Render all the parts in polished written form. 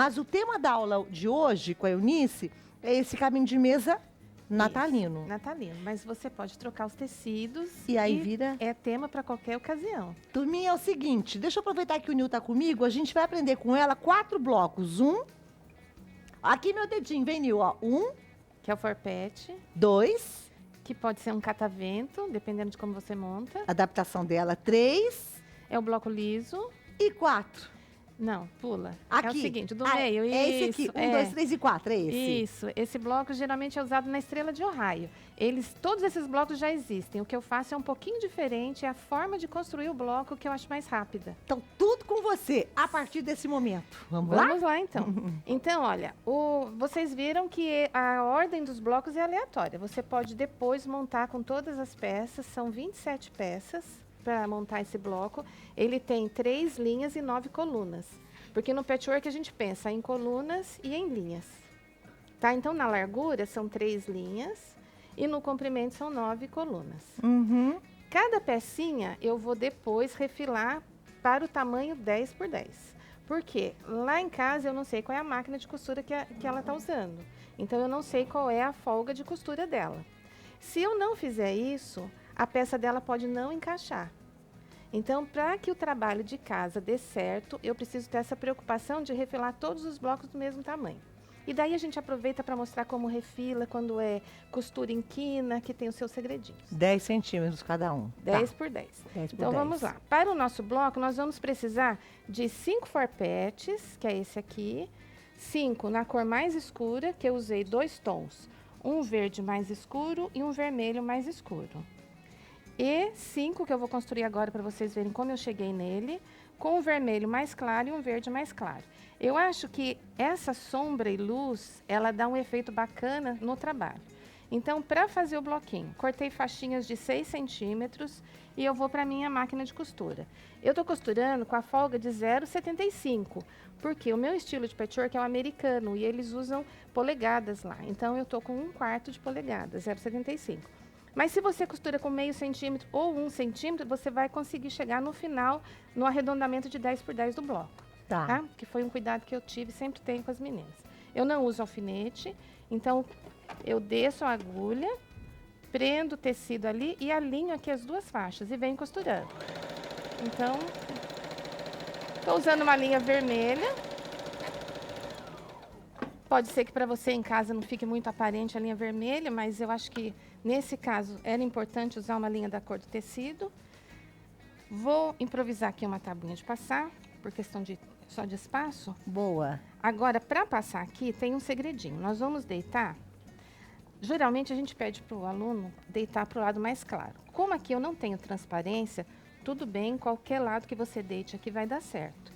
Mas o tema da aula de hoje com a Eunice é esse caminho de mesa natalino. Isso, natalino, mas você pode trocar os tecidos E aí vira... é tema para qualquer ocasião. Turminha, é o seguinte, deixa eu aproveitar que o Nil tá comigo, a gente vai aprender com ela 4 blocos. Aqui meu dedinho, vem Nil, ó. 1, que é o forpete, 2, que pode ser um catavento, dependendo de como você monta. adaptação dela, 3 É o bloco liso. e 4. Não, pula. Aqui. É o seguinte, do meio, é esse aqui, 1, 2, 3 e 4, é esse. Isso, esse bloco geralmente é usado na Estrela de Ohio. Todos esses blocos já existem. O que eu faço é um pouquinho diferente, é a forma de construir o bloco que eu acho mais rápida. Então, tudo com você, a partir desse momento. Vamos lá? Vamos lá, então. Então, olha, vocês viram que a ordem dos blocos é aleatória. Você pode depois montar com todas as peças, são 27 peças para montar esse bloco. Ele tem 3 linhas e 9 colunas. Porque no patchwork a gente pensa em colunas e em linhas. Tá? Então, na largura são 3 linhas e no comprimento são 9 colunas. Uhum. Cada pecinha eu vou depois refilar para o tamanho 10 por 10. Porque lá em casa eu não sei qual é a máquina de costura que ela está usando. Então, eu não sei qual é a folga de costura dela. Se eu não fizer isso, a peça dela pode não encaixar. Então, para que o trabalho de casa dê certo, eu preciso ter essa preocupação de refilar todos os blocos do mesmo tamanho. E daí a gente aproveita para mostrar como refila quando é costura em quina, que tem os seus segredinhos. 10 centímetros cada um. 10 por 10. 10 por Então, 10. vamos lá. Para o nosso bloco, nós vamos precisar de 5 forpetes, que é esse aqui. 5 na cor mais escura, que eu usei 2 tons. Um verde mais escuro e um vermelho mais escuro. E 5 que eu vou construir agora para vocês verem como eu cheguei nele, com um vermelho mais claro e um verde mais claro. Eu acho que essa sombra e luz, ela dá um efeito bacana no trabalho. Então, para fazer o bloquinho, cortei faixinhas de 6 centímetros e eu vou para a minha máquina de costura. Eu estou costurando com a folga de 0,75, porque o meu estilo de patchwork é o americano e eles usam polegadas lá. Então, eu estou com 1/4 de polegada, 0,75. Mas se você costura com meio centímetro ou 1 centímetro, você vai conseguir chegar no final, no arredondamento de 10 por 10 do bloco. Tá? Que foi um cuidado que eu tive, sempre tenho com as meninas. Eu não uso alfinete, então eu desço a agulha, prendo o tecido ali e alinho aqui as 2 faixas e venho costurando. Então, estou usando uma linha vermelha. Pode ser que para você em casa não fique muito aparente a linha vermelha, mas eu acho que nesse caso era importante usar uma linha da cor do tecido. Vou improvisar aqui uma tabuinha de passar, por questão só de espaço. Boa. Agora, para passar aqui, tem um segredinho. Nós vamos deitar. Geralmente, a gente pede para o aluno deitar para o lado mais claro. Como aqui eu não tenho transparência, tudo bem, qualquer lado que você deite aqui vai dar certo.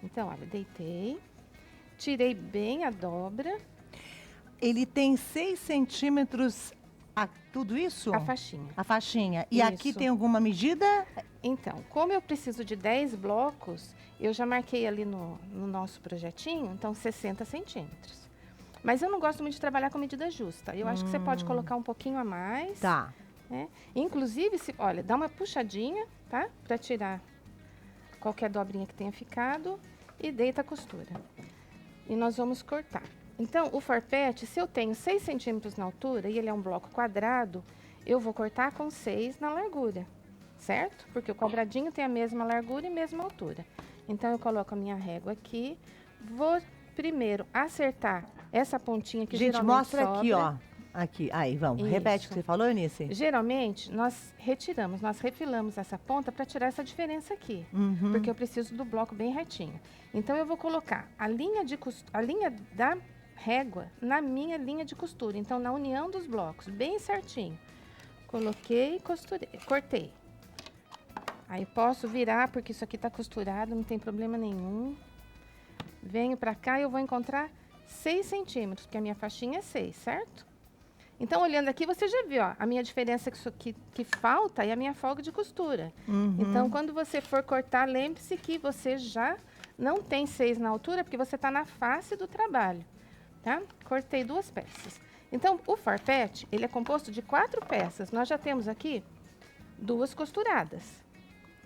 Então, olha, deitei. Tirei bem a dobra. Ele tem 6 centímetros, tudo isso? A faixinha. A faixinha. E Isso. aqui tem alguma medida? Então, como eu preciso de 10 blocos, eu já marquei ali no nosso projetinho, então 60 centímetros. Mas eu não gosto muito de trabalhar com medida justa. Eu acho que você pode colocar um pouquinho a mais. Tá. Né? Inclusive, olha, dá uma puxadinha, tá? Para tirar qualquer dobrinha que tenha ficado e deita a costura. E nós vamos cortar. Então, o forpete, se eu tenho 6 centímetros na altura e ele é um bloco quadrado, eu vou cortar com 6 na largura, certo? Porque o quadradinho tem a mesma largura e mesma altura. Então, eu coloco a minha régua aqui, vou primeiro acertar essa pontinha que Gente, geralmente mostra sobra. aqui, ó. Aqui, aí, vamos. Isso. Repete o que você falou, Eunice. Geralmente, nós refilamos essa ponta para tirar essa diferença aqui. Uhum. Porque eu preciso do bloco bem retinho. Então, eu vou colocar a linha da régua na minha linha de costura. Então, na união dos blocos, bem certinho. Coloquei, costurei, cortei. Aí, posso virar, porque isso aqui tá costurado, não tem problema nenhum. Venho para cá e eu vou encontrar 6 centímetros, porque a minha faixinha é 6, certo? Então, olhando aqui, você já viu, ó, a minha diferença que falta é a minha folga de costura. Uhum. Então, quando você for cortar, lembre-se que você já não tem 6 na altura, porque você está na face do trabalho, tá? Cortei 2 peças. Então, o farpete, ele é composto de 4 peças. Nós já temos aqui 2 costuradas.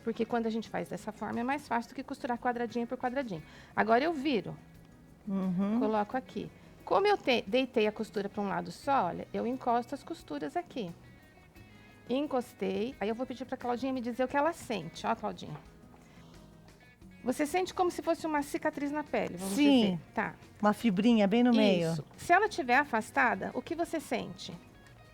Porque quando a gente faz dessa forma, é mais fácil do que costurar quadradinho por quadradinho. Agora, eu viro. Coloco aqui. Como eu deitei a costura para um lado só, olha, eu encosto as costuras aqui. Encostei. Aí eu vou pedir para a Claudinha me dizer o que ela sente. Ó, Claudinha. Você sente como se fosse uma cicatriz na pele, vamos dizer. Tá. Uma fibrinha bem no meio. Isso. Se ela estiver afastada, o que você sente?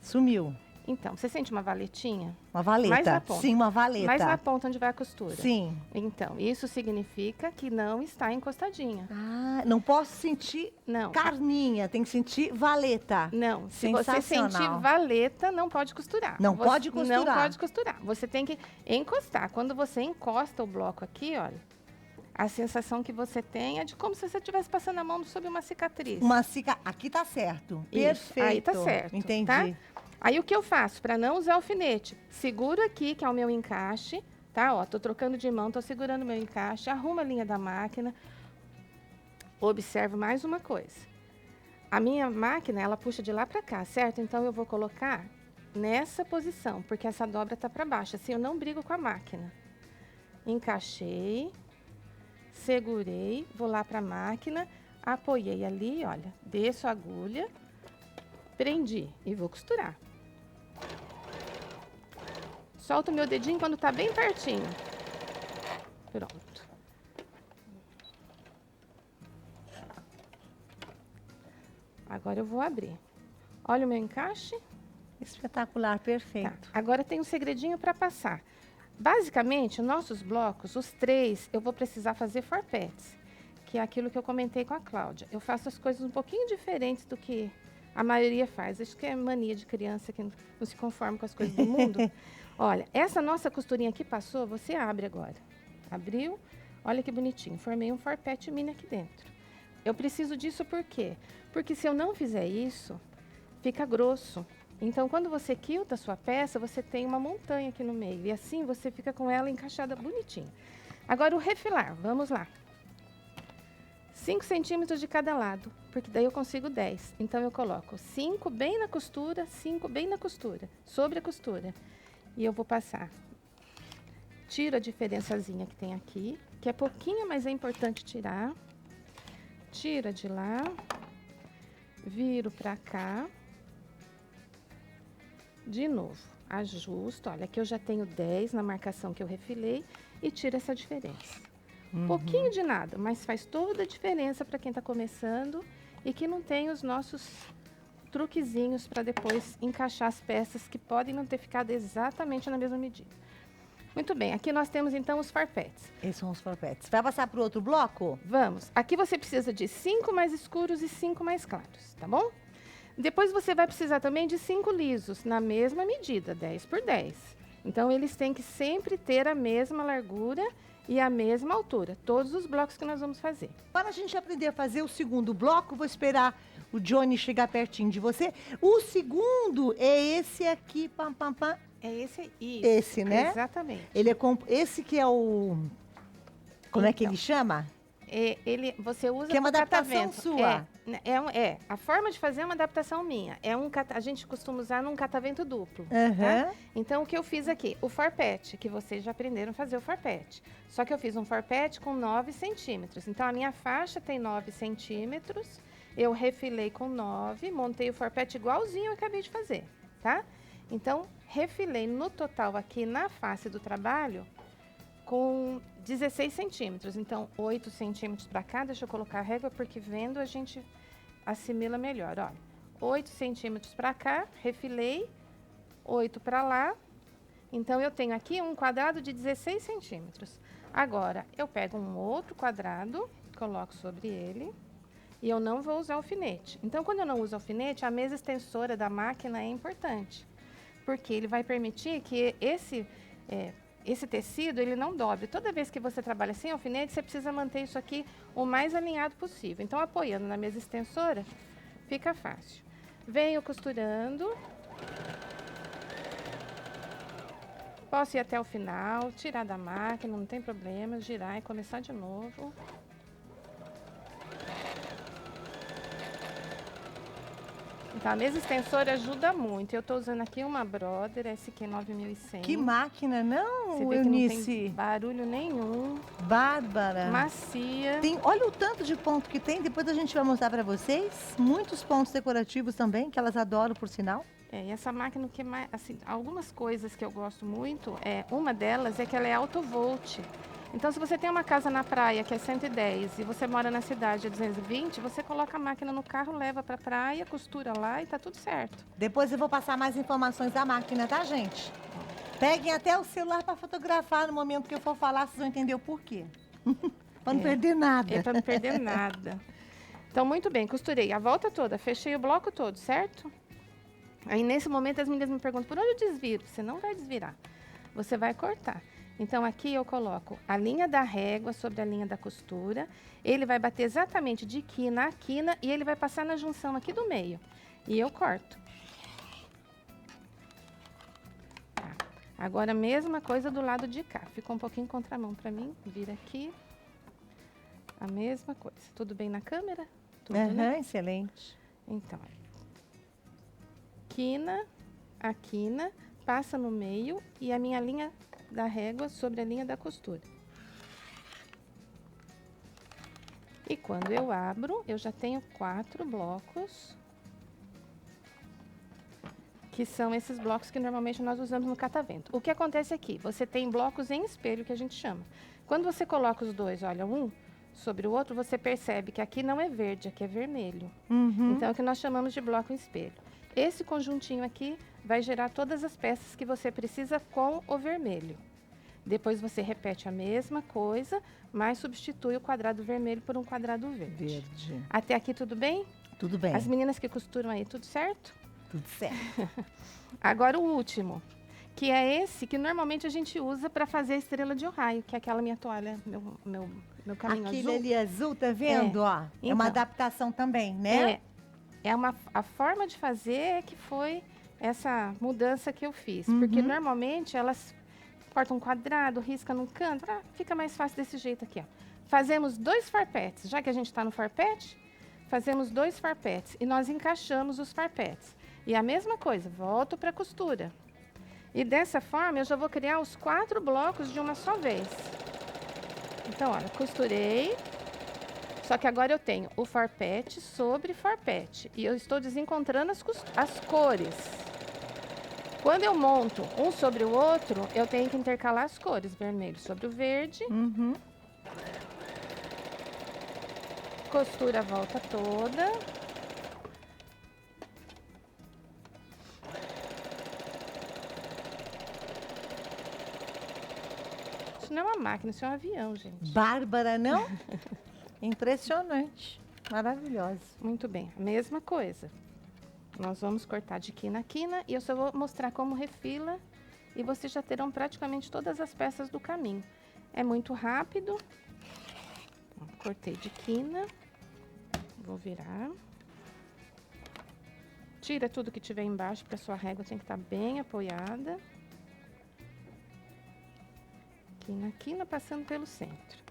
Sumiu. Então, você sente uma valetinha? Uma valeta. Mais na ponta. Sim, uma valeta. Mais na ponta onde vai a costura. Sim. Então, isso significa que não está encostadinha. Ah, não posso sentir Não. carninha, tem que sentir valeta. Não, se você sentir valeta, não pode costurar. Não pode costurar. Não pode costurar. Você tem que encostar. Quando você encosta o bloco aqui, olha, a sensação que você tem é de como se você estivesse passando a mão sobre uma cicatriz. Aqui tá certo. Isso, Perfeito. aí tá certo. Entendi. Tá? Aí o que eu faço? Para não usar alfinete, seguro aqui, que é o meu encaixe, tá? Ó, tô trocando de mão, tô segurando o meu encaixe, arrumo a linha da máquina. Observo mais uma coisa. A minha máquina, ela puxa de lá para cá, certo? Então eu vou colocar nessa posição, porque essa dobra tá para baixo, assim eu não brigo com a máquina. Encaixei, segurei, vou lá para a máquina, apoiei ali, olha, desço a agulha, prendi e vou costurar. Solto o meu dedinho quando tá bem pertinho. Pronto. Agora eu vou abrir. Olha o meu encaixe. Espetacular, perfeito. Tá. Agora tem um segredinho para passar. Basicamente, nossos blocos, os 3, eu vou precisar fazer forpetes, que é aquilo que eu comentei com a Cláudia. Eu faço as coisas um pouquinho diferentes do que a maioria faz. Acho que é mania de criança que não se conforma com as coisas do mundo. Olha, essa nossa costurinha aqui passou, você abre agora. Abriu, olha que bonitinho. Formei um forpete mini aqui dentro. Eu preciso disso por quê? Porque se eu não fizer isso, fica grosso. Então, quando você quilta a sua peça, você tem uma montanha aqui no meio. E assim você fica com ela encaixada bonitinho. Agora, o refilar, vamos lá. 5 centímetros de cada lado, porque daí eu consigo 10. Então, eu coloco 5 bem na costura, 5 bem na costura, sobre a costura. E eu vou passar. Tiro a diferençazinha que tem aqui, que é pouquinho, mas é importante tirar. Tira de lá. Viro pra cá. De novo, ajusto. Olha, aqui eu já tenho 10 na marcação que eu refilei e tiro essa diferença. Pouquinho de nada, mas faz toda a diferença para quem está começando e que não tem os nossos truquezinhos para depois encaixar as peças que podem não ter ficado exatamente na mesma medida. Muito bem, aqui nós temos então os farpetes. Esses são os farpetes. Vai passar para o outro bloco? Vamos. Aqui você precisa de 5 mais escuros e 5 mais claros, tá bom? Depois você vai precisar também de 5 lisos, na mesma medida, 10 por 10. Então, eles têm que sempre ter a mesma largura e a mesma altura, todos os blocos que nós vamos fazer. Para a gente aprender a fazer o segundo bloco, vou esperar o Johnny chegar pertinho de você. O segundo é esse aqui, pam, pam, pam. É esse aí. Esse, né? Exatamente. Ele é esse que é o... Como é que ele chama? Você usa que é uma pro adaptação catavento. sua. A forma de fazer é uma adaptação minha. A gente costuma usar num catavento duplo. Uhum. Tá? Então, o que eu fiz aqui? O forpete, que vocês já aprenderam a fazer o forpete. Só que eu fiz um forpete com 9 centímetros. Então, a minha faixa tem 9 centímetros. Eu refilei com 9, montei o forpete igualzinho eu acabei de fazer, tá? Então, refilei no total aqui na face do trabalho com 16 centímetros. Então, 8 centímetros para cá. Deixa eu colocar a régua, porque vendo a gente assimila melhor. Olha, 8 centímetros para cá, refilei, 8 para lá. Então, eu tenho aqui um quadrado de 16 centímetros. Agora, eu pego um outro quadrado, coloco sobre ele, e eu não vou usar alfinete. Então, quando eu não uso alfinete, a mesa extensora da máquina é importante, porque ele vai permitir que esse tecido, ele não dobre. Toda vez que você trabalha sem alfinete, você precisa manter isso aqui o mais alinhado possível. Então, apoiando na mesa extensora, fica fácil. Venho costurando. Posso ir até o final, tirar da máquina, não tem problema, girar e começar de novo. Então, a mesa extensora ajuda muito. Eu estou usando aqui uma Brother SQ9100. Que máquina, não, Você vê que não Eunice? tem barulho nenhum. Bárbara. Macia. Olha o tanto de ponto que tem, depois a gente vai mostrar para vocês. Muitos pontos decorativos também, que elas adoram, por sinal. E essa máquina, o que mais, assim, algumas coisas que eu gosto muito, uma delas é que ela é alto volt. Então, se você tem uma casa na praia que é 110 e você mora na cidade a 220, você coloca a máquina no carro, leva para a praia, costura lá e tá tudo certo. Depois eu vou passar mais informações da máquina, tá, gente? Peguem até o celular para fotografar no momento que eu for falar, vocês vão entender o porquê. Para não perder nada. É para não perder nada. Então, muito bem, costurei a volta toda, fechei o bloco todo, certo? Aí, nesse momento, as meninas me perguntam, por onde eu desviro? Você não vai desvirar, você vai cortar. Então, aqui eu coloco a linha da régua sobre a linha da costura. Ele vai bater exatamente de quina a quina e ele vai passar na junção aqui do meio. E eu corto. Tá. Agora, a mesma coisa do lado de cá. Ficou um pouquinho contramão para mim. Vira aqui. A mesma coisa. Tudo bem na câmera? Tudo, né? Excelente. Então, quina, a quina, passa no meio e a minha linha da régua sobre a linha da costura. E quando eu abro, eu já tenho 4 blocos, que são esses blocos que normalmente nós usamos no catavento. O que acontece aqui? Você tem blocos em espelho, que a gente chama. Quando você coloca os dois, olha, um sobre o outro, você percebe que aqui não é verde, aqui é vermelho. Então, é o que nós chamamos de bloco em espelho. Esse conjuntinho aqui vai gerar todas as peças que você precisa com o vermelho. Depois você repete a mesma coisa, mas substitui o quadrado vermelho por um quadrado verde. Até aqui tudo bem? Tudo bem. As meninas que costuram aí, tudo certo? Tudo certo. Agora o último, que é esse que normalmente a gente usa para fazer a estrela de Ohio, que é aquela minha toalha, meu caminho Aquele azul. ali azul, tá vendo? Ó, é uma Então. adaptação também, né? A forma de fazer que foi essa mudança que eu fiz. Porque normalmente elas cortam um quadrado, risca num canto, fica mais fácil desse jeito aqui, ó. Fazemos 2 farpetes, já que a gente está no farpete, fazemos 2 farpetes e nós encaixamos os farpetes. E a mesma coisa, volto para a costura. E dessa forma eu já vou criar os 4 blocos de uma só vez. Então, olha, costurei. Só que agora eu tenho o farpete sobre farpete. E eu estou desencontrando as cores. Quando eu monto um sobre o outro, eu tenho que intercalar as cores. Vermelho sobre o verde. Costura a volta toda. Isso não é uma máquina, isso é um avião, gente. Bárbara, não? Impressionante. Maravilhosa. Muito bem, a mesma coisa. Nós vamos cortar de quina a quina e eu só vou mostrar como refila e vocês já terão praticamente todas as peças do caminho. É muito rápido. Cortei de quina. Vou virar. Tira tudo que tiver embaixo, porque a sua régua tem que estar bem apoiada. Quina a quina, passando pelo centro.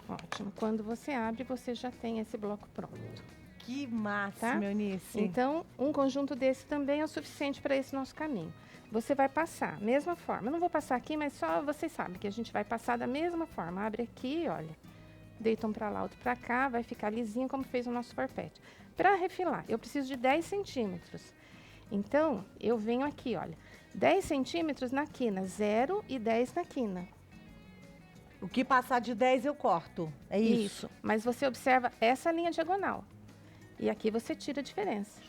Ótimo. Quando você abre, você já tem esse bloco pronto. Que massa, Tá? Eunice. Então, um conjunto desse também é o suficiente para esse nosso caminho. Você vai passar, mesma forma. Eu não vou passar aqui, mas só vocês sabem que a gente vai passar da mesma forma. Abre aqui, olha. Deita um para lá, outro para cá. Vai ficar lisinho como fez o nosso farpete. Para refilar, eu preciso de 10 centímetros. Então, eu venho aqui, olha. 10 centímetros na quina, 0 e 10 na quina. O que passar de 10 eu corto. É isso? Mas você observa essa linha diagonal. E aqui você tira a diferença.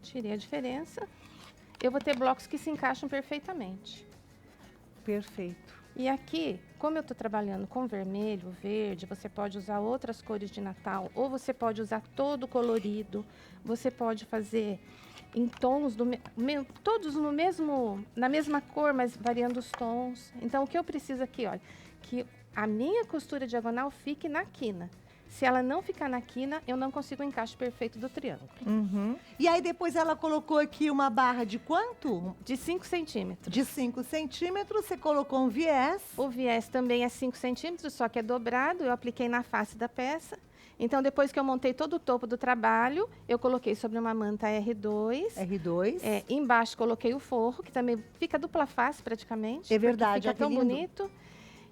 Tirei a diferença. Eu vou ter blocos que se encaixam perfeitamente. Perfeito. E aqui, como eu estou trabalhando com vermelho, verde, você pode usar outras cores de Natal, ou você pode usar todo colorido, você pode fazer em tons, todos no na mesma cor, mas variando os tons. Então, o que eu preciso aqui, olha, que a minha costura diagonal fique na quina. Se ela não ficar na quina, eu não consigo o encaixe perfeito do triângulo. E aí depois ela colocou aqui uma barra de quanto? De 5 centímetros. De 5 centímetros, você colocou um viés. O viés também é 5 centímetros, só que é dobrado. Eu apliquei na face da peça. Então, depois que eu montei todo o topo do trabalho, eu coloquei sobre uma manta R2. R2. Embaixo coloquei o forro, que também fica dupla face praticamente. É verdade, Fica tão lindo. bonito.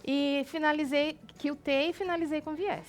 E finalizei, quiltei e finalizei com viés.